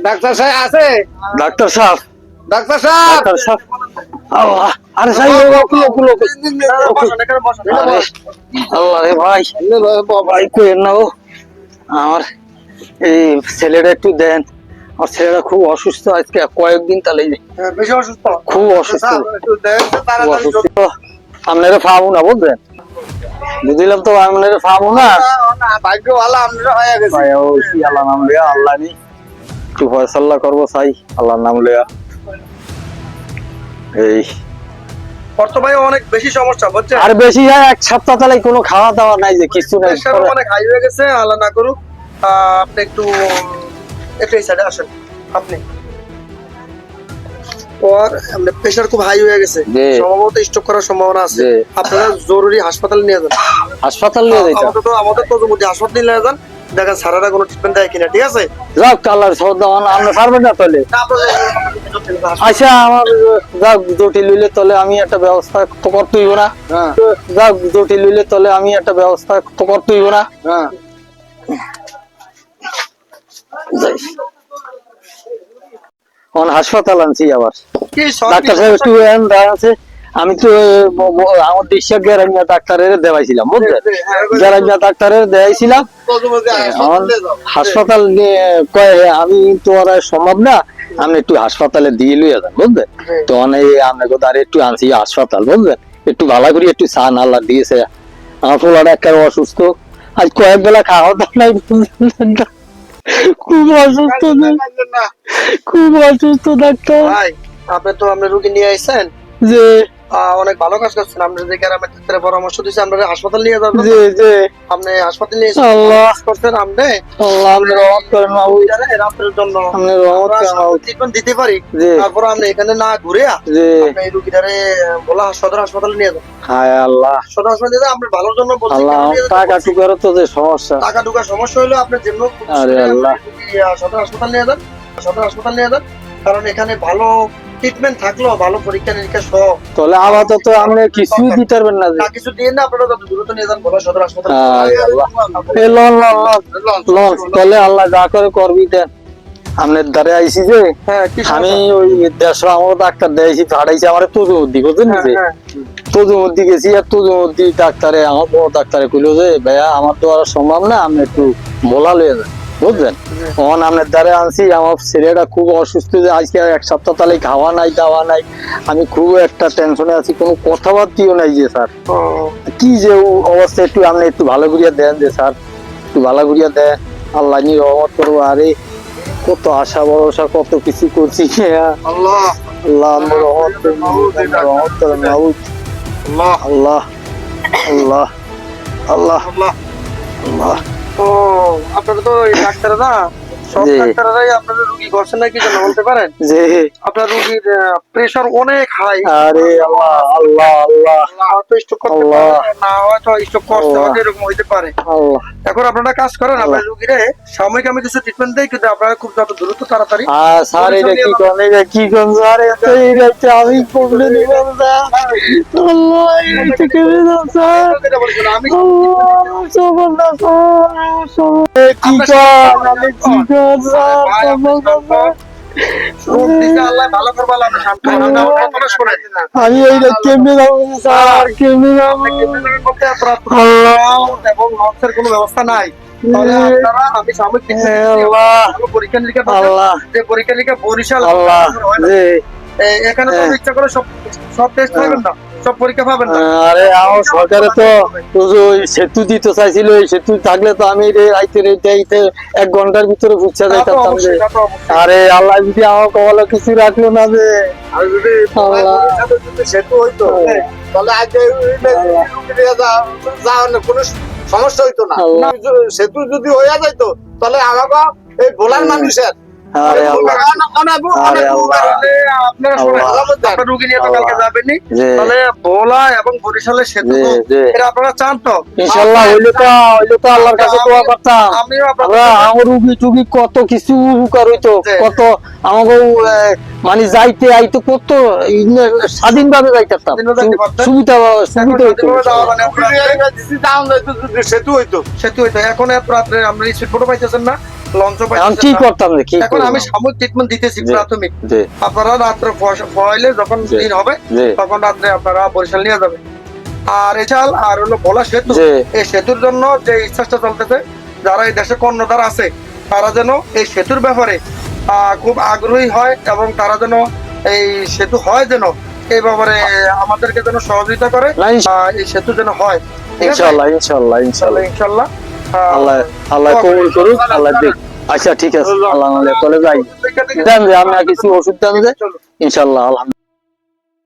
Doctor সাহেব আছে? Doctor সাহেব, ডাক্তার সাহেব, ডাক্তার সাহেব, আল্লাহ, আরে সাহেব আল্লাহ রে ভাই, ভাই কইেন না, ও আমার এই ছেলেটা একটু দেন। আমার ছেলেটা খুব অসুস্থ, আজকে কয়েকদিন তাহলে বেশি অসুস্থ, খুব অসুস্থ, একটু দেন তো খুব তাড়াতাড়ি। অসুস্থ। আপনারা পাবো না বুঝলেন, বুঝলাম তো আপনারা পাবো না। ভাগ্য ভালো আমরা হয়ে গেছে। ভাই ও কি আল্লাহ নাম লিয়া, আল্লাহ নি একটু ফয়সাল্লাহ করবো চাই, আল্লাহর নাম লিয়া। এই বর্তমানে অনেক বেশি সমস্যা হচ্ছে, আর বেশি হয় এক সপ্তাহ তাহলে কোনো খাওয়া দাওয়া নাই, যে কিছু নাই। প্রেশার অনেক হাই হয়ে গেছে, আল্লাহ না করুক। আপনি একটু একটু এই সাইডে আসেন। আপনি ওর প্রেশার খুব হাই হয়ে গেছে, জি। সম্ভবত স্ট্রোক করার সম্ভাবনা আছে। জি। আপনারা জরুরি হাসপাতালে নিয়ে যান। হাসপাতাল নিয়ে যাইতে আমাদের তো হাসপাতালে নিয়ে যান, দেখেন স্যারেরা কোনো ট্রিটমেন্ট দেয় কিনা, ঠিক আছে? যাক, আল্লাহর সৌদা আপনি পারবেন না তাহলে। আচ্ছা, আমার যাক জটিল হইলে তাহলে আমি একটা ব্যবস্থা তো করতে হইব না। হ্যাঁ যাক জটিল হইলে তাহলে আমি একটা ব্যবস্থা তো করতে হইব না। হ্যাঁ, যাই। কোন হাসপাতাল আনছি আবার? কি সব ডাক্তার সাহেব একটু আছে, আমি তো আমার ডিসচার্জ গ্যারামিয়া ডাক্তারের দেওয়াইছিলাম বুঝলেন, গ্যারামিয়া ডাক্তারের দেওয়াইছিলাম। এখন হাসপাতাল কয়ে আমি তো আর সম্ভব না, আপনি একটু হাসপাতালে দিয়ে লইয়া যান বুঝলেন। তো অনেক আপনাকে তার একটু আনছি হাসপাতাল বুঝলেন, একটু ভালো করে একটু সান আল্লাহ দিয়েছে। আমার পোলাটা একটা অসুস্থ, আজ কয়েক বেলা খাওয়া দাওয়া নাই বুঝলেন না? খুব অসুস্থ, খুব অসুস্থ ডাক্তার। ভাই আপনি তো আপনি রুগী নিয়ে আইছেন, যে অনেক ভালো কাজ করছেন। আমরা যে গ্রামের ডাক্তারের পরামর্শ দিয়েছি, আমরা হাসপাতাল নিয়ে যাবো। যে যে আপনি হাসপাতাল নিয়ে আল্লাহ করছেন, আপনি আল্লাহ আপনি রহমত করেন মাহবুব, রাত্রের জন্য আপনি রহমত করেন মাহবুব। ট্রিটমেন্ট দিতে পারি। জি তারপর আপনি এখানে না ঘুরে জি, আপনি এই রুগীটারে বলা সদর হাসপাতালে নিয়ে যান। হায় আল্লাহ, সদর হাসপাতালে নিয়ে যান, আপনার ভালোর জন্য বলছি। আল্লাহ কেন নিয়ে যেতে টাকা বলছি? টুকারও তো যে সমস্যা। টাকা ঢোকার সমস্যা হলো আপনার জন্য আরে আল্লাহ। সদর হাসপাতাল নিয়ে যান, সদর হাসপাতাল নিয়ে যান। কারণ এখানে ভালো ট্রিটমেন্ট থাকলো, ভালো পরীক্ষা নিরীক্ষা সহ। তাহলে আপাতত আপনি কিছু দিতে পারবেন না যে? না কিছু দিয়ে না, আপনারা যত দ্রুত নিয়ে যান বলা সদর হাসপাতাল। আরে আল্লাহ, এ লন লন লন লন, তাহলে আল্লাহ যা করে করবি দেন। আপনার দ্বারে আইসি যে হ্যাঁ, কি আমি ওই 150 আমার ডাক্তার দিয়েছি, ফাটাইছি আমার তুজুমুদ্দি বুঝলেন যে, তুজুমুদ্দি গেছি। আর তুজুমুদ্দি ডাক্তারে আমার বড় ডাক্তারে কইলো যে ভাইয়া আমার তো আর সম্ভব না, আপনি একটু বলা লয়ে যান বুঝলেন। তখন আপনার দ্বারে আনছি, আমার ছেলেটা খুব অসুস্থ, যে আজকে এক সপ্তাহ তাহলে খাওয়া নাই দাওয়া নাই, আমি খুব একটা টেনশনে আছি, কোনো কথাবার্তিও নাই যে স্যার কি যে অবস্থা, একটু আপনি একটু ভালো করিয়া দেন যে স্যার, একটু ভালো করিয়া দেন, আল্লাহ নিয়ে রহমত করবো। আরে কত আশা ভরসা কত কিছু করছি, আল্লাহ আল্লাহ আমার রহমত করেন, রহমত করেন মাহবুব। আল্লাহ আল্লাহ আল্লাহ আল্লাহ আল্লাহ। আল্লাহ। ও আপনারা তো এই ডাক্তাররা সব জি। ডাক্তাররাই আপনাদের রুগী করছেন না, কি জন্য বলতে পারেন? যে আপনার রুগীর প্রেশার অনেক হাই। আরে আল্লাহ আল্লাহ আল্লাহ হয়তো স্ট্রোক করতে আল্লাহ। পারে, না হয়তো স্ট্রোক করতে আল্লাহ। হয়তো এরকম হইতে পারে। আল্লাহ। এখন আপনারা কাজ করেন, আপনার রুগীরে সাময়িক আমি কিছু ট্রিটমেন্ট দেই, কিন্তু আপনারা খুব যত দ্রুত তাড়াতাড়ি। স্যার এটা কি কোন, এটা কি কোন স্যার, এটা এটা আমি প্রবলেম নিলাম স্যার। আল্লাহ এটা কেমন স্যার, যেটা বলছিলাম আমি, আল্লাহ সুবহানাল্লাহ স্যার, কি কর আমি কি কর স্যার, সুবহানাল্লাহ। রোগ দিতে আল্লাহ ভালো করবে, আল্লাহ আপনি শান্ত হন। আপনি আমার কথা শোনেন। আমি এইটা কেমনে যাবো স্যার, কেমনে যাবো? বলতে আপনার আল্লাহ এবং নর্সের কোনো ব্যবস্থা নাই। তাহলে আপনারা আমি সাময়িক কিছু আল্লাহ ভালো পরীক্ষা নিরীক্ষা করবেন। আল্লাহ যে পরীক্ষা নিরীক্ষা বরিশাল আল্লাহ হয় না। জি। এখানে তো ইচ্ছা করে সব সব টেস্ট পাবেন না, সব পরীক্ষা পাবেন না। আরে আমার সরকারে তো ওই সেতু দিতে চাইছিল, এই সেতু থাকলে তো আমি রাইতে রাইতে 1 ঘন্টার ভিতরে বুঝতে তা তো যাইতাম যে। অবশ্যই, তা তো অবশ্যই। আরে আল্লাহ যদি আমার কপালে কিছু রাখলো না যে। আর যদি আল্লাহ। যদি সেতু হইতো, তাহলে আজকে যাওয়ার কোনো সমস্যা হইতো না। আল্লাহ। সেতু যদি হইয়া যাইতো, তাহলে আমাকে এই ভোলার মানুষের আরে আল্লাহ, আরে আল্লাহ, আপনারা শোনেন, আল্লাহ। আপনার রুগী নিয়ে তো কালকে যাবেননি, জি। তাহলে ভোলা এবং বরিশালের সেতু জি, তো জি। এটা আপনারা চান তো? ইনশাল্লাহ হইলে তো আল্লাহর কাছে দোয়া করতাম। আমিও আমরা আপনাদের আমার রুগী টুগী কত কিছু উপকার হইতো, জি। কত আমাকে মানে যাইতে আইতে কত স্বাধীন ভাবে যাইতাম, স্বাধীনভাবে যাইতে পারতেন। সুবিধা এখন হইতো। স্বাধীনভাবে যাওয়া মানে সেতু হইতো। এখন এত রাত্রে আমরা স্পিড বোটও পাইতেছেন না, লঞ্চও এখন পাইতেছেন কি না। করতাম রে, কি এখন আমি করতাম? সাময়িক ট্রিটমেন্ট দিতেছি জি। প্রাথমিক। জি, আপনারা রাত্রে ফয়েলে যখন জি। দিন হবে জি। তখন রাত্রে আপনারা বরিশাল নিয়ে যাবেন। আর এছাড়া আর হলো ভোলা সেতু, জি। এই সেতুর জন্য যে চেষ্টা চলতেছে, যারা এই দেশে কর্ণধার আছে তারা যেন এই সেতুর ব্যাপারে খুব আগ্রহী হয় এবং তারা যেন এই সেতু হয় যেন এই ব্যাপারে আমাদেরকে যেন সহযোগিতা করে, না, এই সেতু যেন হয়। ঠিক আছে? ইনশাল্লাহ, ইনশাল্লাহ, তাহলে ইনশাল্লাহ। ইনশাল্লাহ আল্লাহ আল্লাহ কবুল করুক, আল্লাহ দেখ। আচ্ছা ঠিক আছে, আল্লাহ চলে যাই, দেন যে আমি আর কিছু ওষুধ দেন যে, ইনশাল্লাহ, আলহামদুলিল্লাহ।